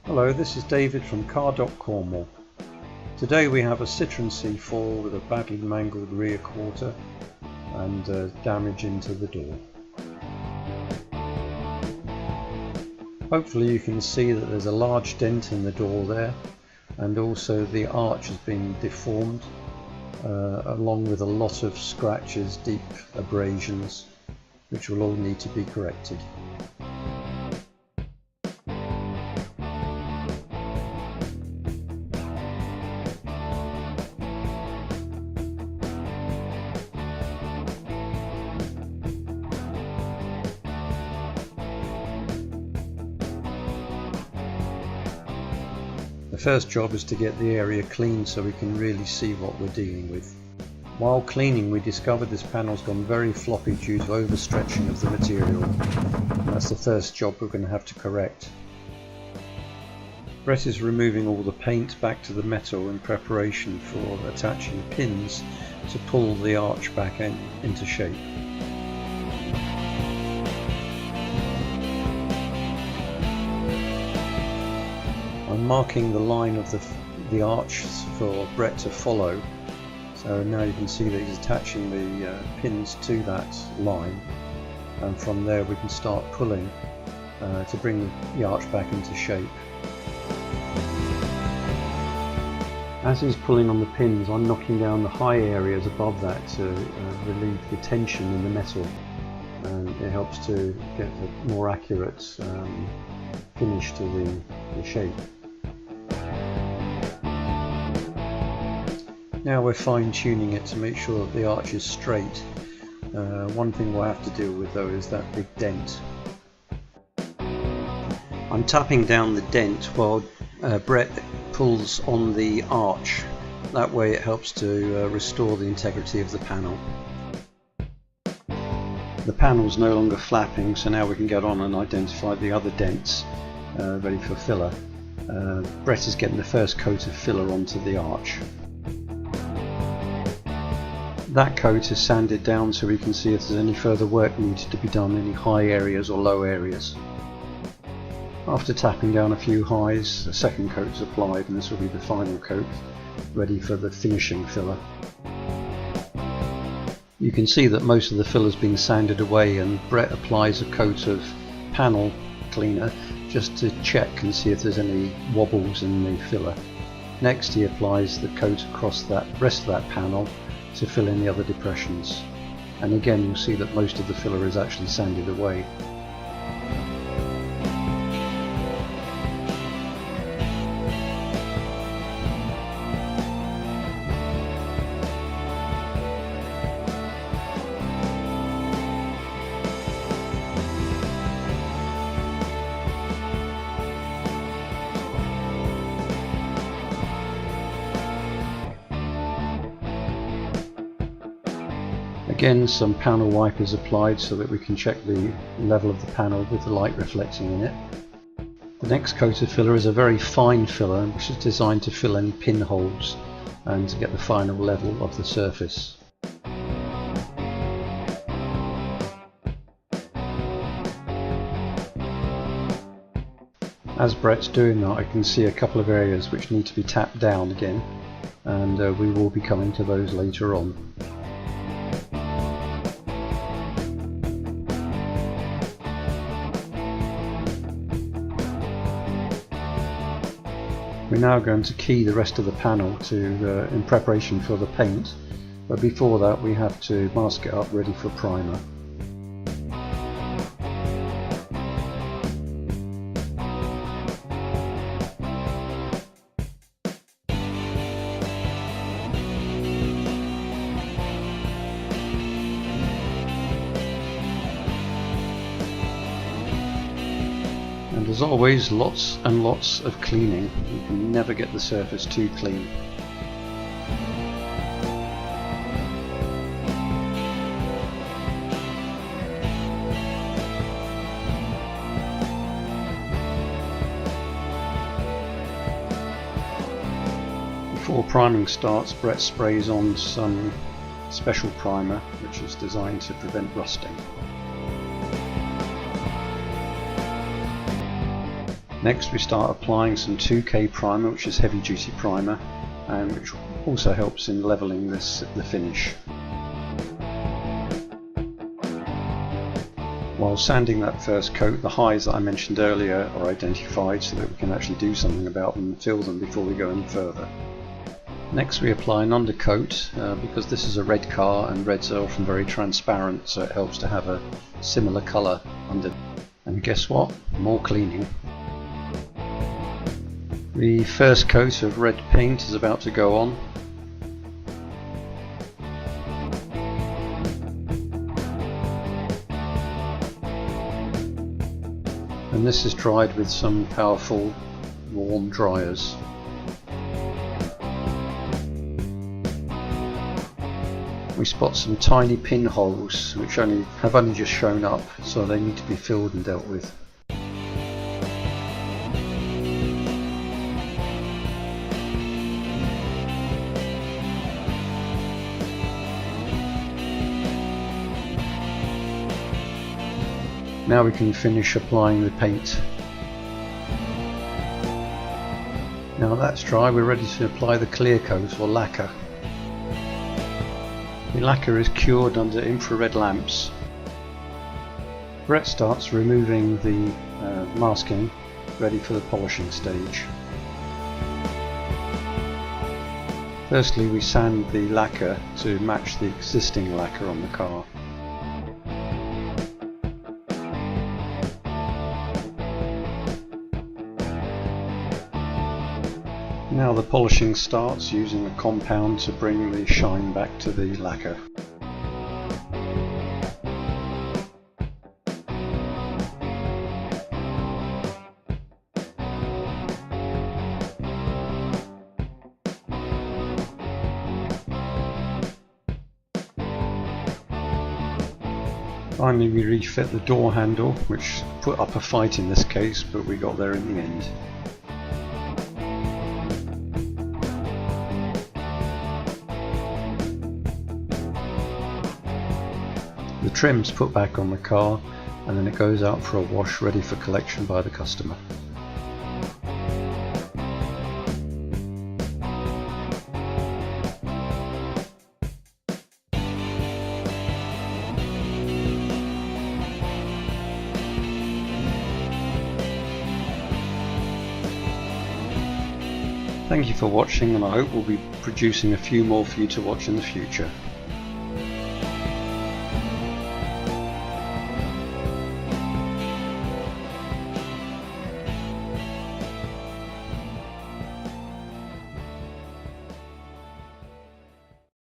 Hello, this is David from Car.Cornwall. Today we have a Citroen C4 with a badly mangled rear quarter and damage into the door. Hopefully you can see that there's a large dent in the door there, and also the arch has been deformed along with a lot of scratches, deep abrasions, which will all need to be corrected. The first job is to get the area clean so we can really see what we're dealing with. While cleaning, we discovered this panel's gone very floppy due to overstretching of the material. That's the first job we're going to have to correct. Brett is removing all the paint back to the metal in preparation for attaching pins to pull the arch back into shape. I'm marking the line of the arch for Brett to follow, so now you can see that he's attaching the pins to that line, and from there we can start pulling to bring the arch back into shape. As he's pulling on the pins, I'm knocking down the high areas above that to relieve the tension in the metal, and it helps to get a more accurate finish to the shape. Now we're fine-tuning it to make sure that the arch is straight. One thing we'll have to deal with though is that big dent. I'm tapping down the dent while Brett pulls on the arch. That way it helps to restore the integrity of the panel. The panel's no longer flapping, so now we can get on and identify the other dents ready for filler. Brett is getting the first coat of filler onto the arch. That coat is sanded down so we can see if there's any further work needs to be done, any high areas or low areas. After tapping down a few highs, a second coat is applied, and this will be the final coat, ready for the finishing filler. You can see that most of the filler's been sanded away, and Brett applies a coat of panel cleaner just to check and see if there's any wobbles in the filler. Next he applies the coat across the rest of that panel to fill in the other depressions, and again you'll see that most of the filler is actually sanded away. Again, some panel wipers applied so that we can check the level of the panel with the light reflecting in it. The next coat of filler is a very fine filler, which is designed to fill any pinholes and to get the final level of the surface. As Brett's doing that, I can see a couple of areas which need to be tapped down again, and we will be coming to those later on. We're now going to key the rest of the panel in preparation for the paint, but before that we have to mask it up ready for primer. And as always, lots and lots of cleaning. You can never get the surface too clean. Before priming starts, Brett sprays on some special primer which is designed to prevent rusting. Next we start applying some 2K primer, which is heavy duty primer, and which also helps in levelling the finish. While sanding that first coat, the highs that I mentioned earlier are identified so that we can actually do something about them and fill them before we go any further. Next we apply an undercoat, because this is a red car and reds are often very transparent, so it helps to have a similar colour under. And guess what? More cleaning. The first coat of red paint is about to go on. And this is dried with some powerful warm dryers. We spot some tiny pinholes which have only just shown up, so they need to be filled and dealt with. Now we can finish applying the paint. Now that's dry, we're ready to apply the clear coat or lacquer. The lacquer is cured under infrared lamps. Brett starts removing the masking, ready for the polishing stage. Firstly, we sand the lacquer to match the existing lacquer on the car. Now the polishing starts, using a compound to bring the shine back to the lacquer. Finally we refit the door handle, which put up a fight in this case, but we got there in the end. The trim's put back on the car, and then it goes out for a wash ready for collection by the customer. Thank you for watching, and I hope we'll be producing a few more for you to watch in the future.